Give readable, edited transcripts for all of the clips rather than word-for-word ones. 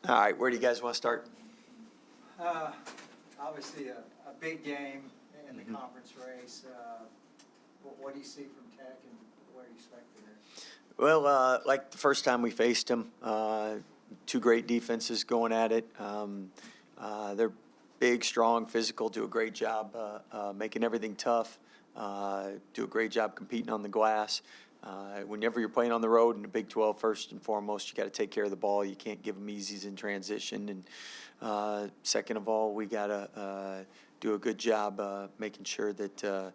All right, where do you guys want to start? Obviously, a big game in the conference race. What do you see from Tech, and what are you expecting there? Well, like the first time we faced them, two great defenses going at it. They're big, strong, physical, do a great job making everything tough, do a great job competing on the glass. Whenever you're playing on the road in the Big 12, first and foremost, you got to take care of the ball. You can't give them easies in transition. And second of all, we got to do a good job making sure that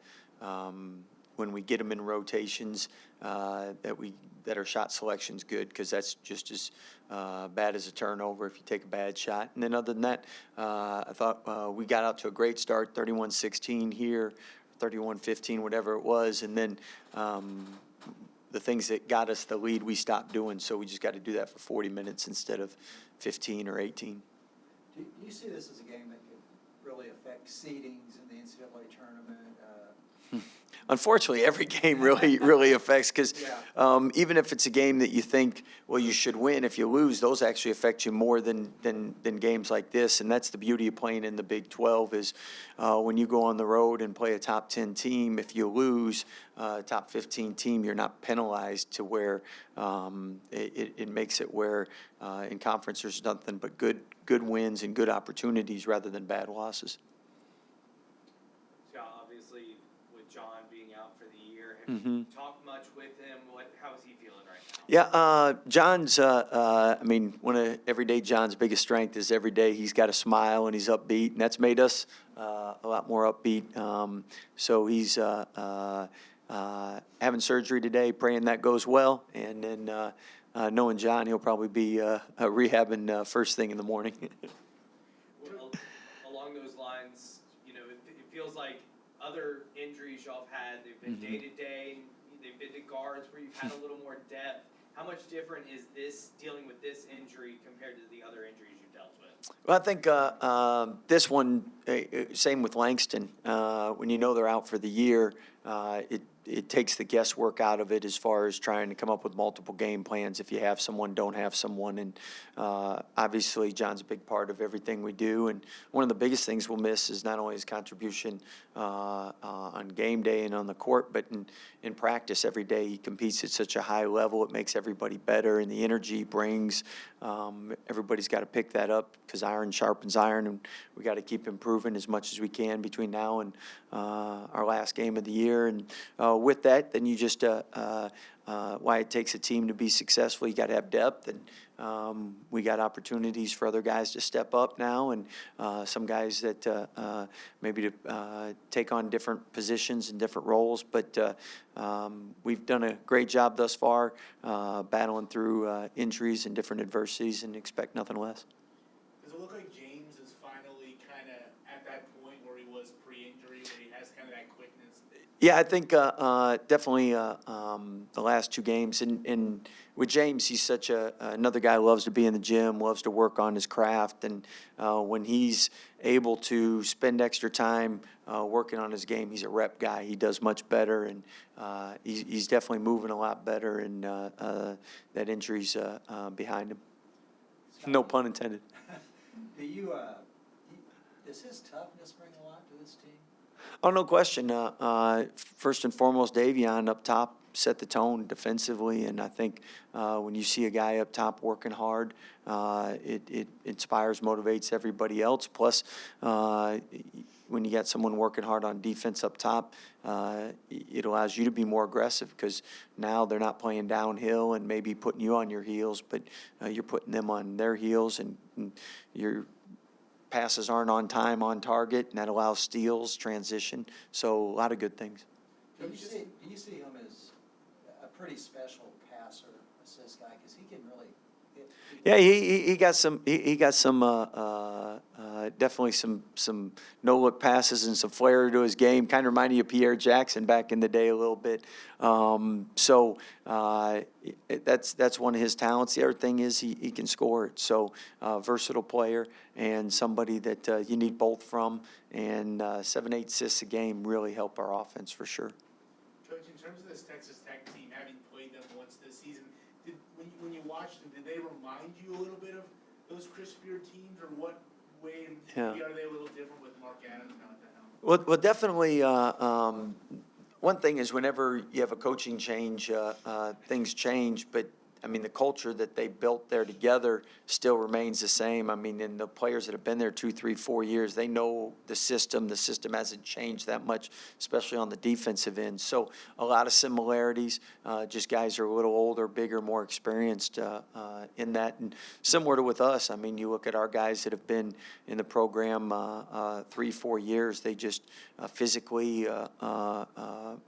when we get them in rotations, that our shot selection's good, because that's just as bad as a turnover if you take a bad shot. And then other than that, I thought we got out to a great start, 31-16 here, 31-15, whatever it was, and then the things that got us the lead we stopped doing, so we just got to do that for 40 minutes instead of 15 or 18. Do you see this as a game that could really affect seedings in the NCAA tournament? Unfortunately, every game really affects, because even if it's a game that you think, well, you should win, if you lose, those actually affect you more than games like this. And that's the beauty of playing in the Big 12 is when you go on the road and play a top 10 team, if you lose a top 15 team, you're not penalized to where it makes it where in conference there's nothing but good wins and good opportunities rather than bad losses. John being out for the year, have you talked much with him? How is he feeling right now? Yeah, John's, I mean, one of everyday John's biggest strength is every day he's got a smile and he's upbeat, and that's made us a lot more upbeat. So he's having surgery today, praying that goes well, and then knowing John, he'll probably be rehabbing first thing in the morning. Well, along those lines, you know, it feels like other injuries y'all have had, they've been day-to-day, they've been to guards where you've had a little more depth. How much different is this, dealing with this injury compared to the other injuries you've dealt with? Well, I think this one, same with Langston. When you know they're out for the year, it takes the guesswork out of it as far as trying to come up with multiple game plans if you have someone, don't have someone. And obviously, John's a big part of everything we do. And one of the biggest things we'll miss is not only his contribution on game day and on the court, but in practice every day. He competes at such a high level. It makes everybody better, and the energy he brings, everybody's got to pick that up, because iron sharpens iron, and we got to keep improving as much as we can between now and our last game of the year. And with that, then you just why it takes a team to be successful, you got to have depth, and we got opportunities for other guys to step up now, and some guys that maybe to take on different positions and different roles. But we've done a great job thus far battling through injuries and different adversities, and expect nothing less. Does it look like James is finally kind of at that point where he was pre-injury, where he has kind of that quickness? Yeah, I think definitely the last two games. And with James, he's such another guy who loves to be in the gym, loves to work on his craft. And when he's able to spend extra time working on his game, he's a rep guy. He does much better, and he's definitely moving a lot better, and that injury's behind him. No pun intended. Does his toughness bring a lot to this team? Oh, no question. First and foremost, Davion up top set the tone defensively, and I think when you see a guy up top working hard, it inspires, motivates everybody else. Plus, when you got someone working hard on defense up top, it allows you to be more aggressive, because now they're not playing downhill and maybe putting you on your heels, but you're putting them on their heels, and your passes aren't on time, on target, and that allows steals, transition. So a lot of good things. Do you see him as a pretty special passer, assist guy? Because he can really hit. Yeah, he got some definitely some no look passes and some flair to his game. Kind of reminded you of Pierre Jackson back in the day a little bit. So that's one of his talents. The other thing is he can score it. So versatile player, and somebody that you need both from. And 7-8 assists a game really help our offense for sure. Coach, in terms of this Texas Tech team, having played them once this season, when you watched them, did they remind you a little bit of those those crispier teams, or what way Yeah. maybe are they a little different with Mark Adams now at the helm? Well, definitely, one thing is whenever you have a coaching change, things change, but I mean, the culture that they built there together still remains the same. I mean, and the players that have been there 2, 3, 4 years, they know the system. The system hasn't changed that much, especially on the defensive end. So a lot of similarities, just guys are a little older, bigger, more experienced in that. And similar to with us, I mean, you look at our guys that have been in the program 3, 4 years, they just physically,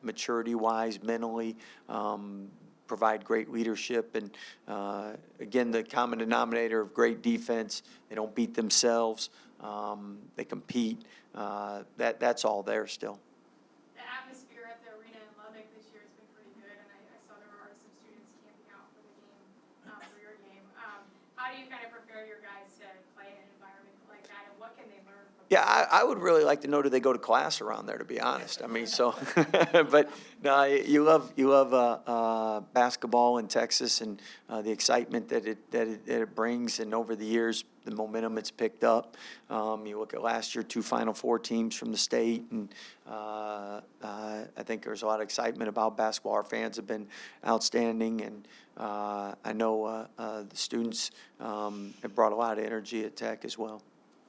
maturity-wise, mentally, provide great leadership, and again, the common denominator of great defense. They don't beat themselves. They compete. That's all there still. The atmosphere at the arena in Lubbock this year has been pretty good, and I saw there were some students camping out for the game, for your game. How do you kind of prepare your guys to play in an environment like that, and what can they learn from Yeah, I would really like to know, do they go to class around there, to be honest? I mean, so, but no, you love basketball in Texas, and the excitement that it brings, and over the years, the momentum it's picked up. You look at last year, 2 Final Four teams from the state, and I think there's a lot of excitement about basketball. Our fans have been outstanding, and I know the students have brought a lot of energy at Tech as well.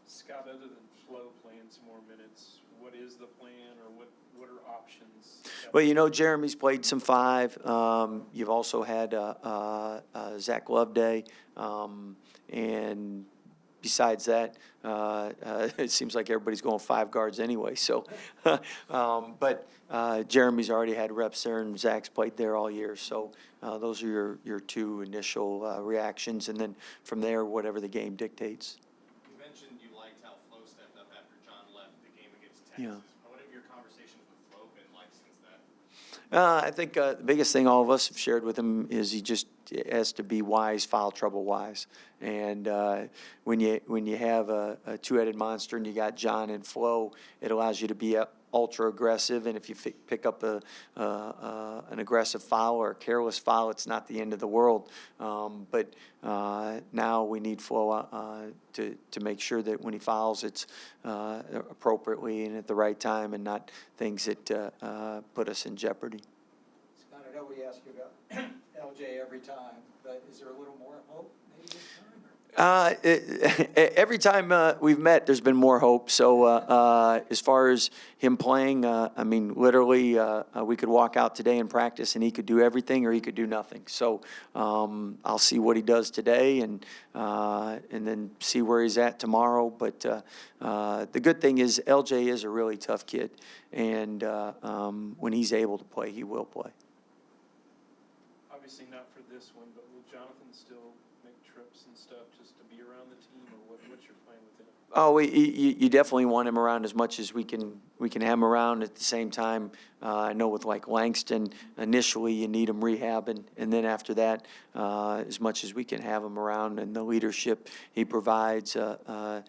Scott, other than Flo playing some more minutes, what is the plan, or what are options? Well, you know, Jeremy's played some 5. You've also had Zach Loveday, and besides that, it seems like everybody's going 5 guards anyway. So, but Jeremy's already had reps there, and Zach's played there all year. So those are your 2 initial reactions, and then from there, whatever the game dictates. You mentioned you liked how Flo stepped up after John left the game against Texas. Yeah. What have your conversations with Flo been like since that? I think the biggest thing all of us have shared with him is he just has to be wise, foul trouble wise. And when you have a 2-headed monster and you got John and Flo, it allows you to be ultra aggressive. And if you pick up an aggressive foul or a careless foul, it's not the end of the world. But now we need Flo to make sure that when he fouls, it's appropriately and at the right time, and not things that put us in jeopardy. Scott, I know we ask you about LJ every time, but is there a little more hope maybe this time? Every time we've met, there's been more hope. So as far as him playing, I mean, literally, we could walk out today and practice, and he could do everything or he could do nothing. So I'll see what he does today, and then see where he's at tomorrow. But the good thing is LJ is a really tough kid, and when he's able to play, he will play. Obviously not for this one, but will Jonathan still make trips and stuff just to be around the team, or what's your plan with him? Oh, you definitely want him around as much as we can have him around. At the same time, I know with like Langston, initially you need him rehabbing, and then after that, as much as we can have him around, and the leadership he provides, the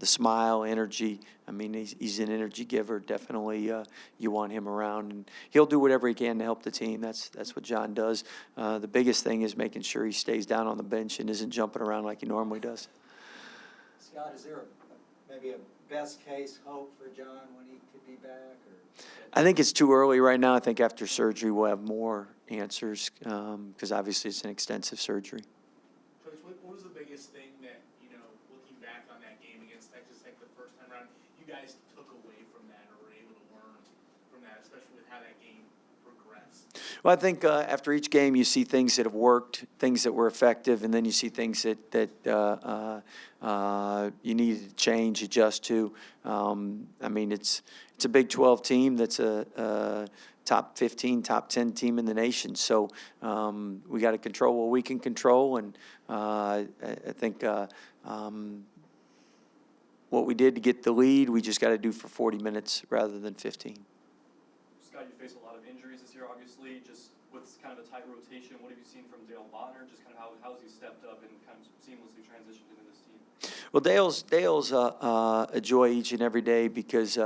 smile, energy. I mean, he's an energy giver. Definitely, you want him around, and he'll do whatever he can to help the team. That's what John does. The biggest thing is making sure he stays down on the bench and isn't jumping around like he normally does. Scott, is there maybe a best case hope for John when he could be back? Or? I think it's too early right now. I think after surgery we'll have more answers, because obviously it's an extensive surgery. Coach, what was the biggest thing that, looking back on that game against Texas Tech the first time around, you guys took away from that or were able to learn from that, especially with how that game progressed? Well, I think after each game you see things that have worked, things that were effective, and then you see things that you needed to change, adjust to. I mean, it's a Big 12 team that's a top 15, top 10 team in the nation. So we got to control what we can control, and I think what we did to get the lead, we just got to do for 40 minutes rather than 15. Scott, you face a lot of injuries this year, obviously. Just what's kind of a tight rotation? What have you seen from Dale Bonner? Just kind of how's he stepped up and kind of seamlessly transitioned into this team? Well, Dale's a joy each and every day, because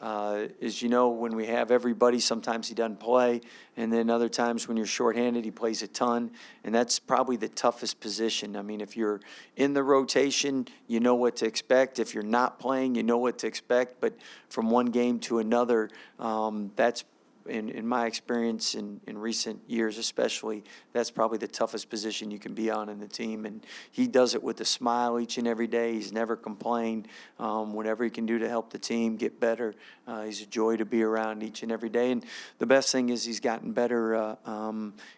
is, when we have everybody, sometimes he doesn't play, and then other times when you're shorthanded, he plays a ton, and that's probably the toughest position. I mean, if you're in the rotation, you know what to expect. If you're not playing, you know what to expect, but from one game to another, that's in my experience in recent years especially, that's probably the toughest position you can be on in the team. And he does it with a smile each and every day. He's never complained. Whatever he can do to help the team get better, he's a joy to be around each and every day. And the best thing is he's gotten better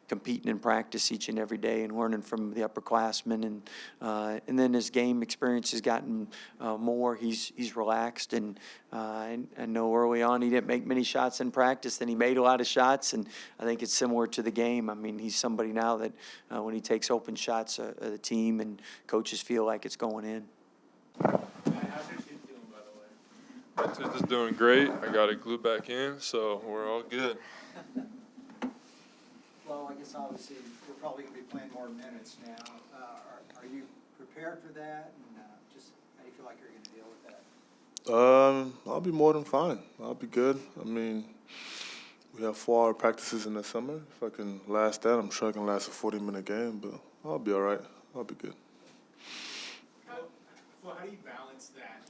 competing in practice each and every day and learning from the upperclassmen. And then his game experience has gotten more. He's relaxed. And I know early on he didn't make many shots in practice. Then he made a lot of shots, and I think it's similar to the game. I mean, he's somebody now that when he takes open shots, the team and coaches feel like it's going in. How's your team feeling, by the way? My tooth is doing great. I got it glued back in, so we're all good. Well, I guess obviously you're probably going to be playing more minutes now. Are you prepared for that? And just how do you feel like you're going to deal with that? I'll be more than fine. I'll be good. I mean, we have 4-hour practices in the summer. If I can last that, I'm sure I can last a 40-minute game, but I'll be all right. I'll be good. Well, how do you balance that,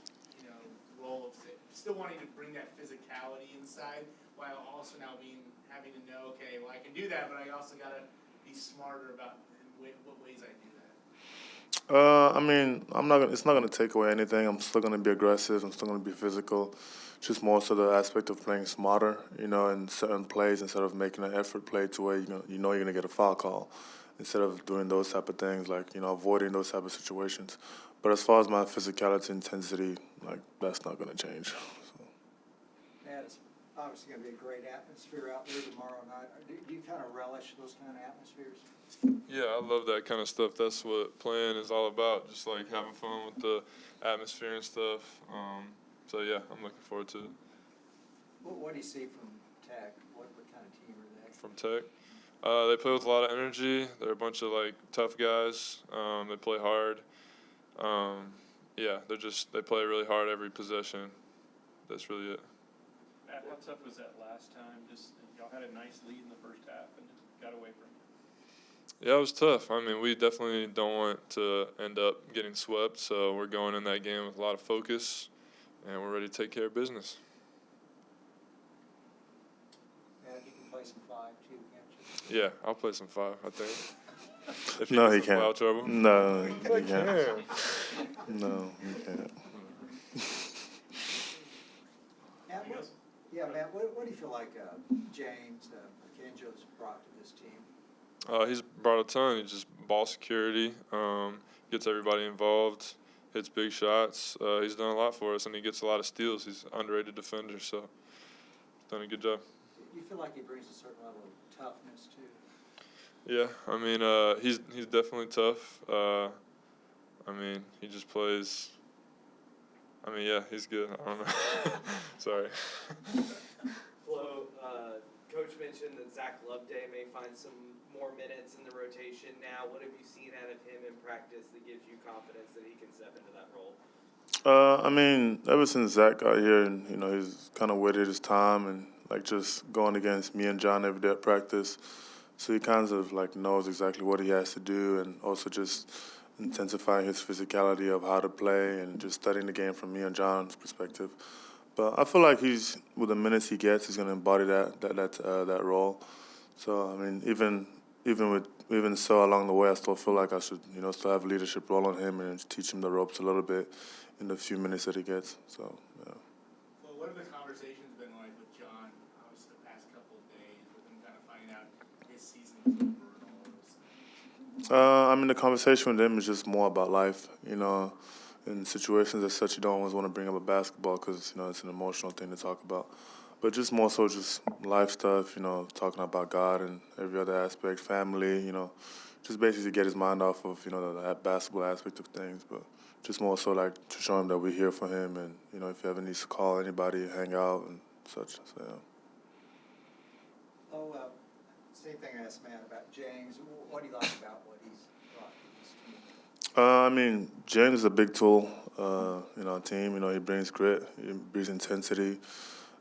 role of still wanting to bring that physicality inside while also now having to know, okay, well, I can do that, but I also got to be smarter about what ways I do that? I mean, it's not gonna take away anything. I'm still gonna be aggressive. I'm still gonna be physical. Just more so the aspect of playing smarter, in certain plays instead of making an effort play to where you're gonna get a foul call, instead of doing those type of things, like avoiding those type of situations. But as far as my physicality, intensity, that's not gonna change. So. Yeah, it's obviously going to be a great atmosphere out there tomorrow night. Do you kind of relish those kind of atmospheres? Yeah, I love that kind of stuff. That's what playing is all about, just like having fun with the atmosphere and stuff. So yeah, I'm looking forward to it. What do you see from Tech? What kind of team are they? From Tech, they play with a lot of energy. They're a bunch of tough guys. They play hard. Yeah, they play really hard every possession. That's really it. Matt, how tough was that last time? Y'all had a nice lead in the first half and got away from it. Yeah, it was tough. I mean, we definitely don't want to end up getting swept, so we're going in that game with a lot of focus, and we're ready to take care of business. Yeah, you can play some 5 too, can't you? Yeah, I'll play some 5, I think. If No, he gets in foul can't. trouble. No, he I can't. can. No, he can't. Matt, what do you feel like James Akinjo's brought to this team? He's brought a ton. He's just ball security, gets everybody involved, hits big shots. He's done a lot for us, and he gets a lot of steals. He's an underrated defender, so he's done a good job. You feel like he brings a certain level of toughness too? Yeah, I mean, he's definitely tough. I mean, he just plays. I mean, yeah, he's good. I don't know. Sorry. Flo, Coach mentioned that Zach Loveday may find some more minutes in the rotation now. What have you seen out of him in practice that gives you confidence that he can step into that role? I mean, ever since Zach got here, and he's kind of waited his time and just going against me and John every day at practice, so he kind of knows exactly what he has to do, and also just intensifying his physicality of how to play and just studying the game from me and John's perspective. But I feel like with the minutes he gets, he's going to embody that role. So I mean, even so along the way, I still feel like I should still have a leadership role on him and teach him the ropes a little bit in the few minutes that he gets. So yeah. Well, what have the conversations been like with John, obviously the past couple of days, with him kind of finding out his season was over and all those things? I mean, the conversation with him is just more about life, in situations as such, you don't always want to bring up a basketball because, it's an emotional thing to talk about. But just more so just life stuff, talking about God and every other aspect, family, just basically get his mind off of, the basketball aspect of things. But just more so to show him that we're here for him and, if he ever needs to call anybody, hang out and such. So, yeah. Oh, same thing I asked Matt about James. What do you like about what he's brought to this team? I mean, James is a big tool, on our team. He brings grit, he brings intensity.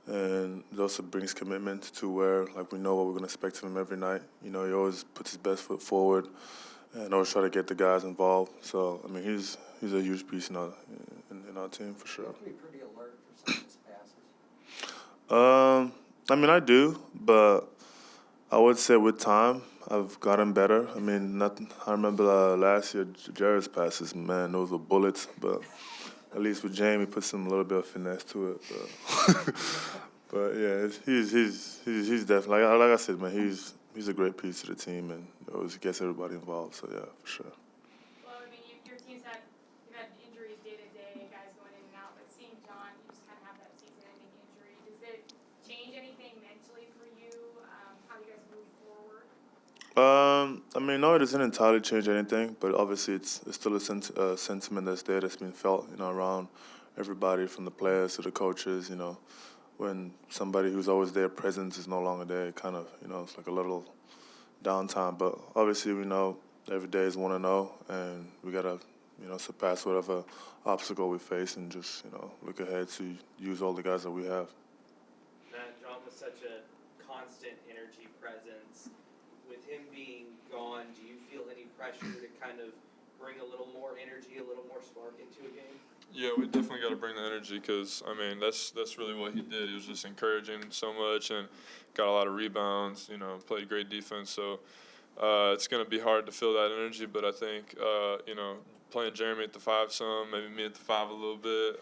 And it also brings commitment to where, like, we know what we're going to expect from him every night. You know, he always puts his best foot forward and always try to get the guys involved. So, I mean, he's a huge piece in our team for You sure. have to be pretty alert for some of his passes. I mean, I do, but I would say with time, I've gotten better. I mean, I remember last year, Jared's passes, man, those were bullets, but at least with Jamie, put some little bit of finesse to it. But yeah, he's definitely, like I said, man, he's a great piece to the team and always gets everybody involved. So yeah, for sure. Well, I mean, your team's you've had injuries day to day, guys going in and out, but seeing John, you just kind of have that season-ending injury. Does it change anything mentally for you, how you guys move forward? I mean, no, it doesn't entirely change anything, but obviously it's still a sentiment that's there, that's been felt, you know, around everybody from the players to the coaches, you know. When somebody who's always there, presence is no longer there, it kind of, you know, it's like a little downtime. But obviously we know every day is 1-0, and we got to, you know, surpass whatever obstacle we face and just, you know, look ahead to use all the guys that we have. Matt, John was such a constant energy presence. With him being gone, do you feel any pressure to kind of bring a little more energy, a little more spark into a game? Yeah, we definitely got to bring the energy because, I mean, that's really what he did. He was just encouraging so much and got a lot of rebounds, you know, played great defense. So it's going to be hard to feel that energy, but I think, you know, playing Jeremy at the 5 some, maybe me at the 5 a little bit.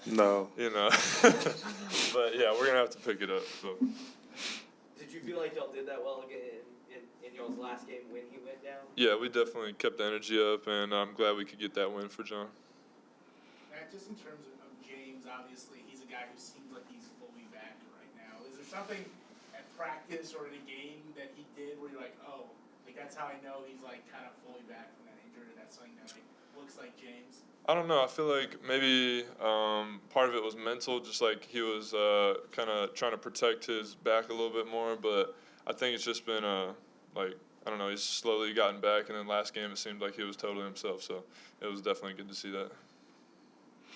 No. You know. But, yeah, we're going to have to pick it up. So. Did you feel like y'all did that well again in y'all's last game when he went down? Yeah, we definitely kept the energy up, and I'm glad we could get that win for John. Matt, just in terms of James, obviously he's a guy who seems like he's fully back right now. Is there something at practice or in a game that he did where you're like, oh, like that's how I know he's like kind of fully back from that injury, or that's something that like looks like James? I don't know. I feel like maybe part of it was mental, just like he was kind of trying to protect his back a little bit more. But I think it's just been like, I don't know, he's slowly gotten back. And then last game it seemed like he was totally himself. So it was definitely good to see that.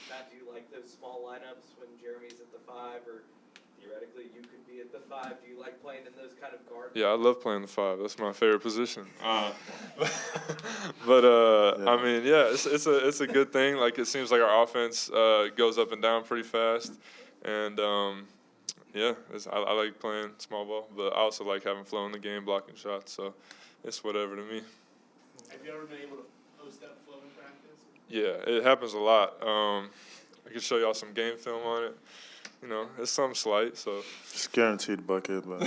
Matt, do you like those small lineups when Jeremy's at the 5, or theoretically you could be at the 5? Do you like playing in those kind of guard? Yeah, I love playing the 5. That's my favorite position. But I mean, yeah, it's a good thing. Like, it seems like our offense goes up and down pretty fast, and yeah, I like playing small ball. But I also like having Flo in the game, blocking shots. So it's whatever to me. Have you ever been able to post up Flo in practice? Yeah, it happens a lot. I can show y'all some game film on it. You know, it's something slight, so. It's guaranteed bucket, but